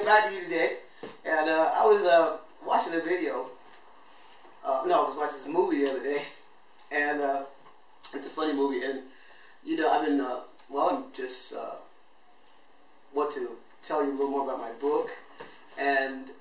back to you today, and I was watching a video. No, I was watching this movie the other day, and it's a funny movie. And you know, I've been well, I'm just want to tell you a little more about my book, and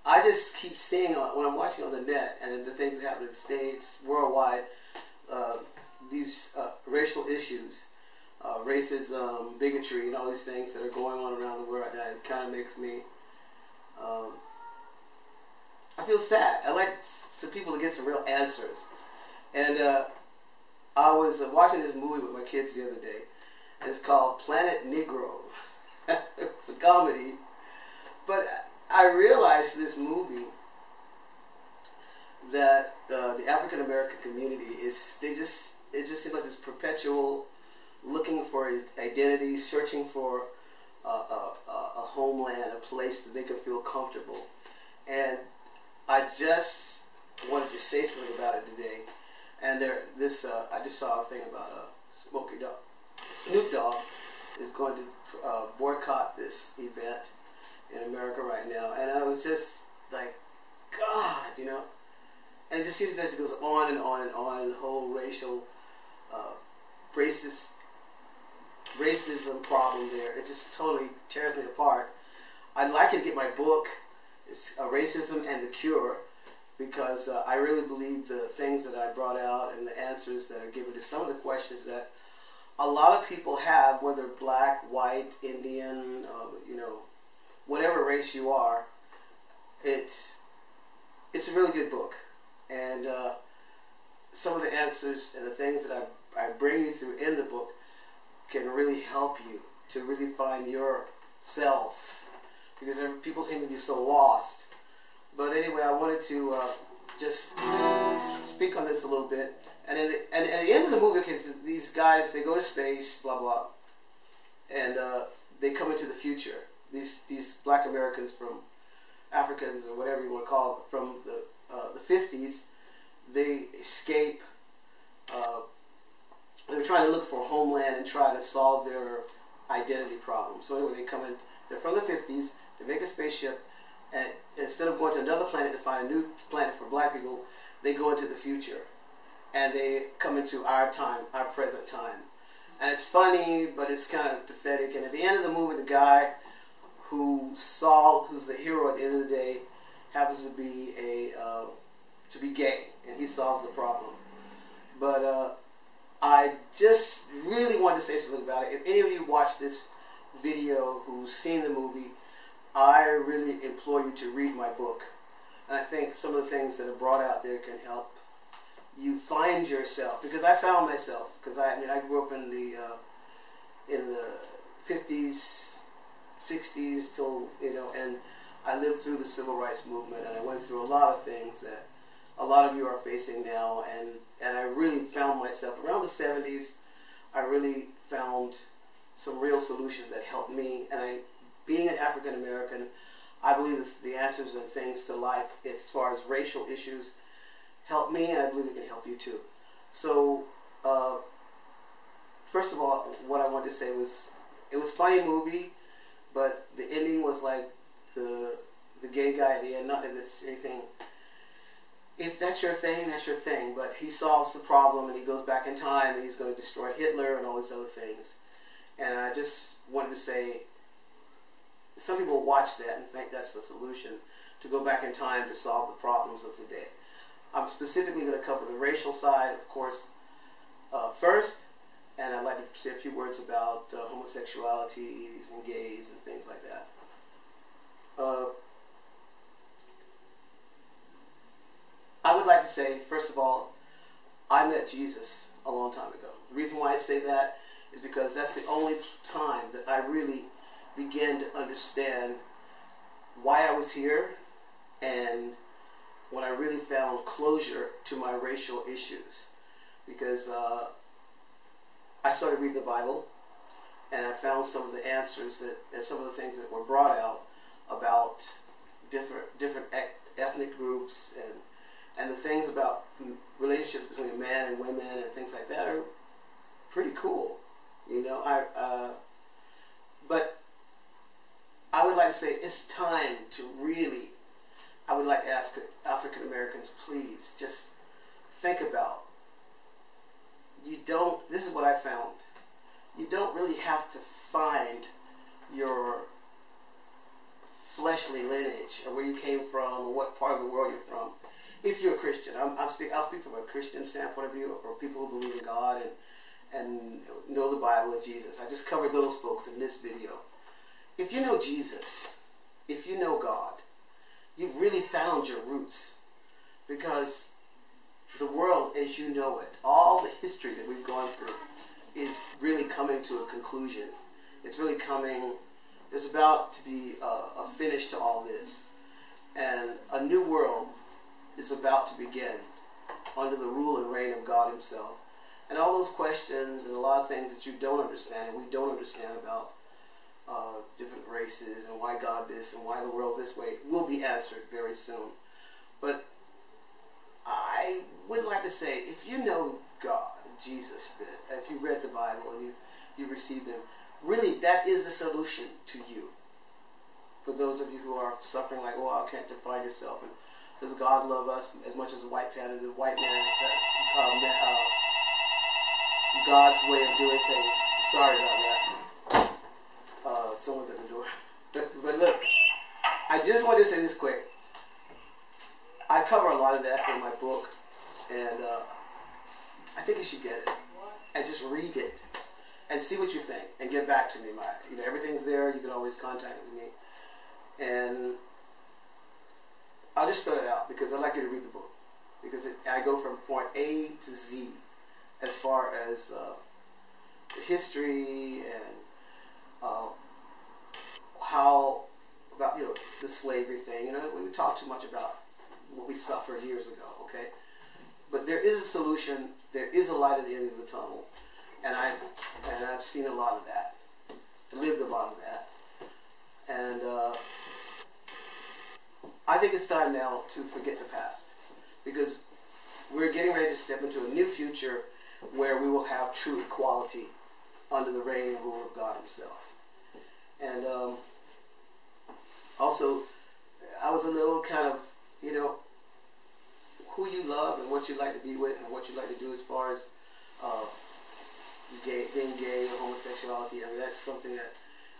I just keep seeing when I'm watching on the net and the things that happen in the States, worldwide, these racial issues. Racism, bigotry, and all these things that are going on around the world right now. It kind of makes me, I feel sad. I like some people to get some real answers. And I was watching this movie with my kids the other day, and it's called Planet Negro. It's a comedy. But I realized through this movie that the African American community is, it just seems like this perpetual looking for identity, searching for a homeland, a place that they can feel comfortable. And I just wanted to say something about it today. And I just saw a thing about Snoop Dogg is going to boycott this event in America right now. And I was just like, God, you know. And it just seems that it goes on and on and on, the whole racial, racism problem there. It just totally tears me apart. I'd like you to get my book, it's Racism and the Cure, because I really believe the things that I brought out and the answers that are given to some of the questions that a lot of people have, whether black, white, Indian, you know, whatever race you are. It's a really good book, and some of the answers and the things that I bring you through in the book can really help you to really find yourself, because people seem to be so lost. But anyway, I wanted to just speak on this a little bit. And at the end of the movie, okay, so these guys, they go to space, blah blah, and they come into the future. These black Americans from Africans or whatever you want to call it, from the 50s, they escape. They were trying to look for a homeland and try to solve their identity problem. So anyway, they come in, they're from the 50s, they make a spaceship, and instead of going to another planet to find a new planet for black people, they go into the future. And they come into our time, our present time. And it's funny, but it's kind of pathetic. And at the end of the movie, the guy who's the hero at the end of the day, happens to be gay, and he solves the problem. But I just really wanted to say something about it. If any of you watch this video who's seen the movie, I really implore you to read my book. And I think some of the things that are brought out there can help you find yourself. Because I found myself. Because I grew up in the 50s, 60s till, you know, and I lived through the civil rights movement, and I went through a lot of things that a lot of you are facing now, and I really found myself around the 70s. I really found some real solutions that helped me, and being an African American, I believe that the answers and things to life as far as racial issues helped me, and I believe it can help you too. So first of all, what I wanted to say was, it was a funny movie, but the ending was like the gay guy at the end. Not that it's anything. If that's your thing, that's your thing. But he solves the problem, and he goes back in time, and he's going to destroy Hitler and all these other things. And I just wanted to say, some people watch that and think that's the solution, to go back in time to solve the problems of today. I'm specifically going to cover the racial side, of course, first, and I'd like to say a few words about homosexualities and gays and things like that. I would like to say, first of all, I met Jesus a long time ago. The reason why I say that is because that's the only time that I really began to understand why I was here, and when I really found closure to my racial issues. Because I started reading the Bible, and I found some of the answers and some of the things that were brought out about different ethnic groups, and the things about relationships between men and women and things like that are pretty cool. You know, but I would like like to say it's time to really, I would like to ask African Americans, please, just think about, this is what I found, you don't really have to find your fleshly lineage or where you came from or what part of the world you're from. If you're a Christian, I'll speak from a Christian standpoint of view, or people who believe in God and know the Bible and Jesus. I just covered those folks in this video. If you know Jesus, if you know God, you've really found your roots, because the world as you know it, all the history that we've gone through, is really coming to a conclusion. It's really coming, there's about to be a finish to all this. And a new world is about to begin under the rule and reign of God himself. And all those questions and a lot of things that you don't understand, and we don't understand about different races and why God this and why the world's this way, will be answered very soon. But I would like to say, if you know God, Jesus, if you read the Bible and you received him, really that is the solution to you. For those of you who are suffering like, oh, I can't define yourself, and does God love us as much as the white man and the white man God's way of doing things. Sorry about that. Someone's at the door. But look, I just want to say this quick. I cover a lot of that in my book, and I think you should get it and just read it and see what you think and get back to me. Everything's there. You can always contact me, and I'll just throw it out because I'd like you to read the book, because I go from point A to Z as far as the history and how about the slavery thing. We talk too much about what we suffered years ago, okay? But there is a solution. There is a light at the end of the tunnel, and I've seen a lot of that, lived a lot of that, and I think it's time now to forget the past, because we're getting ready to step into a new future where we will have true equality under the reign and rule of God himself. And also, I was a little kind of, who you love and what you like to be with and what you like to do as far as being gay or homosexuality. I mean, that's something that,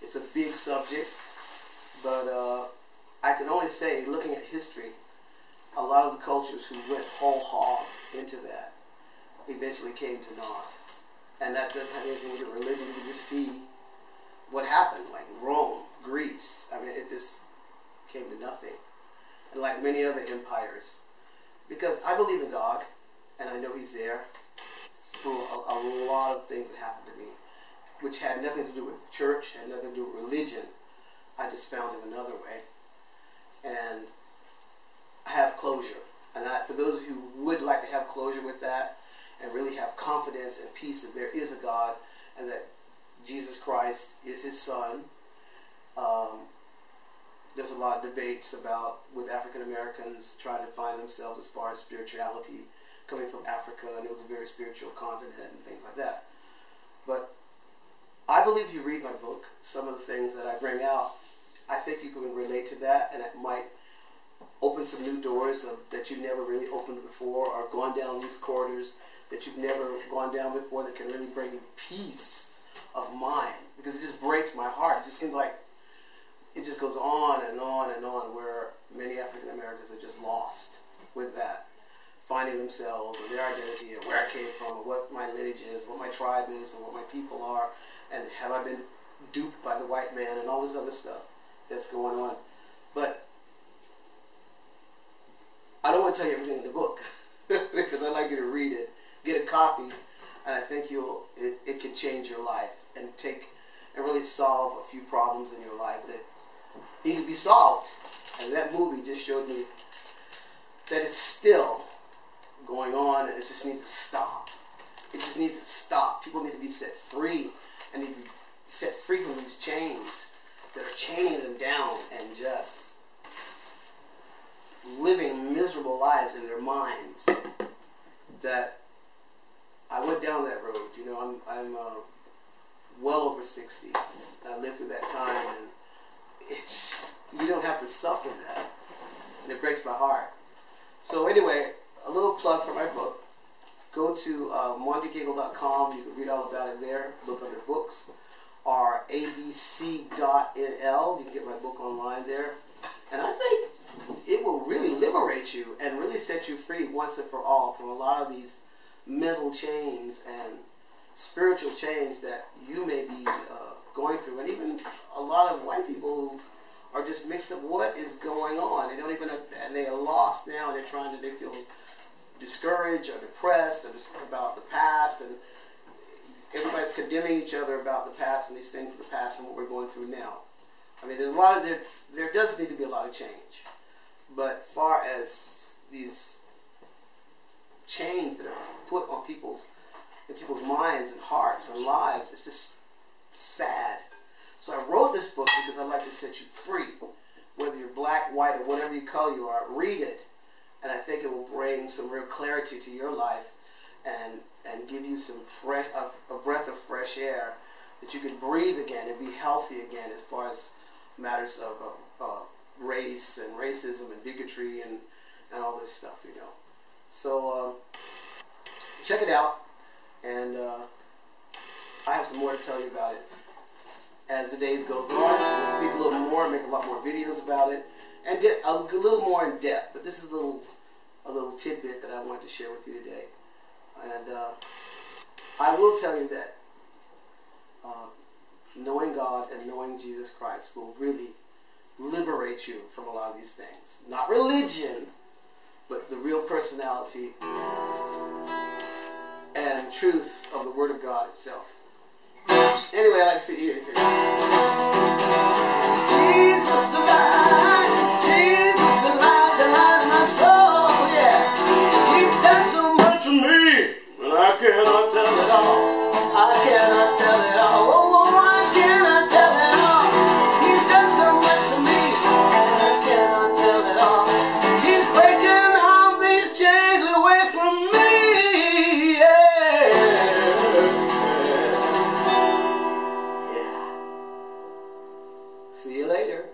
it's a big subject, but I can only say, looking at history, a lot of the cultures who went whole hog into that eventually came to naught. And that doesn't have anything to do with religion. You can just see what happened, like Rome, Greece. I mean, it just came to nothing. And like many other empires. Because I believe in God, and I know he's there through a lot of things that happened to me, which had nothing to do with church, had nothing to do with religion. I just found him another way. And I have closure. And for those of you who would like to have closure with that and really have confidence and peace that there is a God and that Jesus Christ is his son, there's a lot of debates about with African Americans trying to find themselves as far as spirituality, coming from Africa, and it was a very spiritual continent and things like that. But I believe you read my book, some of the things that I bring out, I think you can relate to that, and it might open some new doors that you've never really opened before, or gone down these corridors that you've never gone down before, that can really bring you peace of mind, because it just breaks my heart. It just seems like it just goes on and on and on, where many African Americans are just lost with that, finding themselves or their identity and where I came from, or what my lineage is, what my tribe is, and what my people are, and have I been duped by the white man and all this other stuff that's going on. But I don't want to tell you everything in the book because I'd like you to read it, get a copy, and I think it can change your life and really solve a few problems in your life that need to be solved. And that movie just showed me that it's still going on, and it just needs to stop. It just needs to stop. People need to be set free, and need to be set free from these chains that are chaining them down and just living miserable lives in their minds. That I went down that road. I'm well over 60. I lived through that time, and you don't have to suffer that, and it breaks my heart. So anyway, a little plug for my book. Go to montecagle.com. You can read all about it there. Look under books, or abc.nl. You can get my book online there, and I think it will really liberate you and really set you free once and for all from a lot of these mental chains and spiritual chains that you may be going through, and even a lot of white people who are just mixed up. What is going on? They don't even, and they are lost now. And they feel discouraged or depressed or just about the past, and everybody's condemning each other about the past and these things of the past and what we're going through now. I mean, there's a lot of there does need to be a lot of change, but far as these chains that are put on people's minds and hearts and lives, it's just sad. So I wrote this book because I'd like to set you free, whether you're black, white, or whatever color you are. Read it, and I think it will bring some real clarity to your life and give you some a breath of fresh air that you can breathe again and be healthy again as far as matters of race and racism and bigotry and all this stuff, you know. So check it out, and I have some more to tell you about it as the days goes on. We'll speak a little more, make a lot more videos about it, and get a little more in depth. But this is a little tidbit that I wanted to share with you today. And I will tell you that knowing God and knowing Jesus Christ will really liberate you from a lot of these things. Not religion, but the real personality and truth of the Word of God itself. Anyway, I like to speak to you. Jesus the light, Jesus the light of my soul, yeah. You've done so much for me, and I cannot tell it all. I cannot tell it all. Oh, I cannot tell it all. He's done so much for me, and I cannot tell it all. He's breaking all these chains away from me, yeah. See you later.